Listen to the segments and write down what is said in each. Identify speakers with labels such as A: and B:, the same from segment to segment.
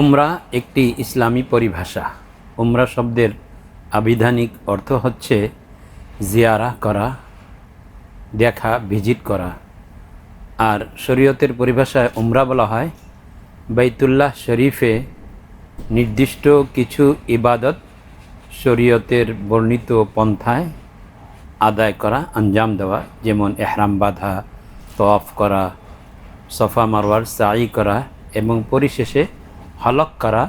A: উমরা একটি ইসলামী পরিভাষা। উমরা শব্দের আবিধানিক অর্থ হচ্ছে জিয়ারা করা, দেখা, ভিজিট করা। আর শরীয়তের পরিভাষায় উমরা বলা হয় বাইতুল্লাহ শরীফে নির্দিষ্ট কিছু ইবাদত শরীয়তের বর্ণিত পন্থায় আদায় করা, আঞ্জাম দেওয়া, যেমন এহরাম বাঁধা, তওয়াফ করা, সফা মারওয়ার সাই করা এবং পরিশেষে হলক করা।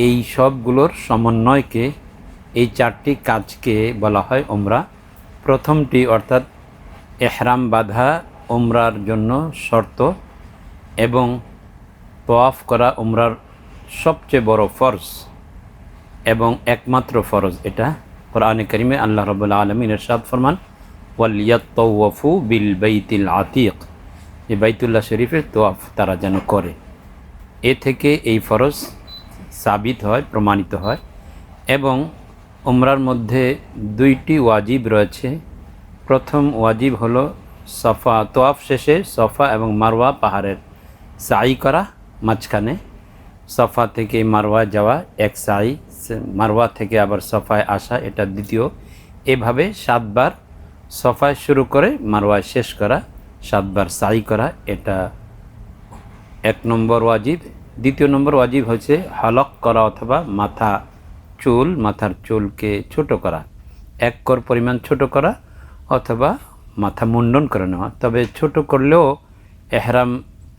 A: এই সবগুলোর সমন্বয়কে, এই চারটি কাজকে বলা হয় উমরা। প্রথমটি অর্থাৎ এহরাম বাঁধা উমরার জন্য শর্ত এবং তওয়াফ করা উমরার সবচেয়ে বড় ফরজ এবং একমাত্র ফরজ। এটা কোরআনে কারিমে আল্লাহ রাব্বুল আলামিন ইরশাদ ফরমান, ওয়ালিয়াত্তাওয়াফু বিল বাইতিল আতিক, এই বাইতুল্লাহ শরীফের তওয়াফ তারা যেন করে। এ থেকে এই ফরজ সাবিত হয়, প্রমাণিত হয়। এবং উমরার মধ্যে দুইটি ওয়াজিব রয়েছে। প্রথম ওয়াজিব হলো সফা, তওয়াফ শেষে সফা এবং মারওয়া পাহাড়ের সাই করা, মাঝখানে সফা থেকে মারওয়া যাওয়া এক সাই, মারওয়া থেকে আবার সফায় আসা এটা দ্বিতীয়। এভাবে 7 বার সফায় শুরু করে মারওয়ায় শেষ করা, 7 বার সাই করা, এটা 1 নম্বর ওয়াজিব। দ্বিতীয় নম্বর ওয়াজিব হচ্ছে হলক করা অথবা মাথার চুলকে ছোট করা, 1 কর পরিমাণ ছোট করা অথবা মাথা মুন্ডন করে নেওয়া। তবে ছোট করলেও এহরাম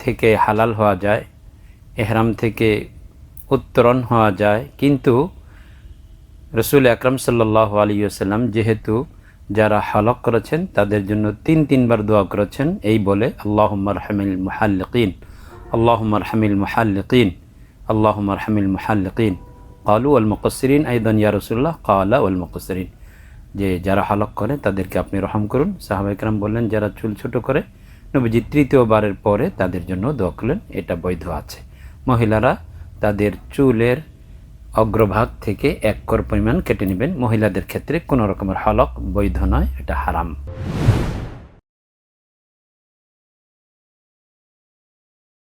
A: থেকে হালাল হওয়া যায়, এহরাম থেকে উত্তরণ হওয়া যায়। কিন্তু রসুল আকরাম সাল্লাল্লাহু আলাইহি ওয়াসাল্লাম যেহেতু যারা হলক করেছেন তাদের জন্য 3 বার দোয়া করেছেন, এই বলে আল্লাহুম্মা আরহামিল মুহাল্লিকিন, আল্লাহুম্মা আরহামিল মুহাল্লিকিন, আল্লাহুম্মা আরহামিল মুহাল্লিকিন, ক্বালু ওয়াল মুকাসসিরিন আইদান ইয়া রাসূলুল্লাহ, ক্বালা ওয়াল মুকাসসিরিন, যে যারা হলক করে তাদেরকে আপনি রহম করুন। সাহাবায়ে কেরাম বললেন যারা চুল ছোট করে, নবীজি 3য় বারের পরে তাদের জন্য দোয়া করলেন, এটা বৈধ আছে। মহিলারা তাদের চুলের অগ্রভাগ থেকে 1 কর পরিমাণ কেটে নেবেন। মহিলাদের ক্ষেত্রে কোনো রকমের হলক বৈধ নয়, এটা হারাম।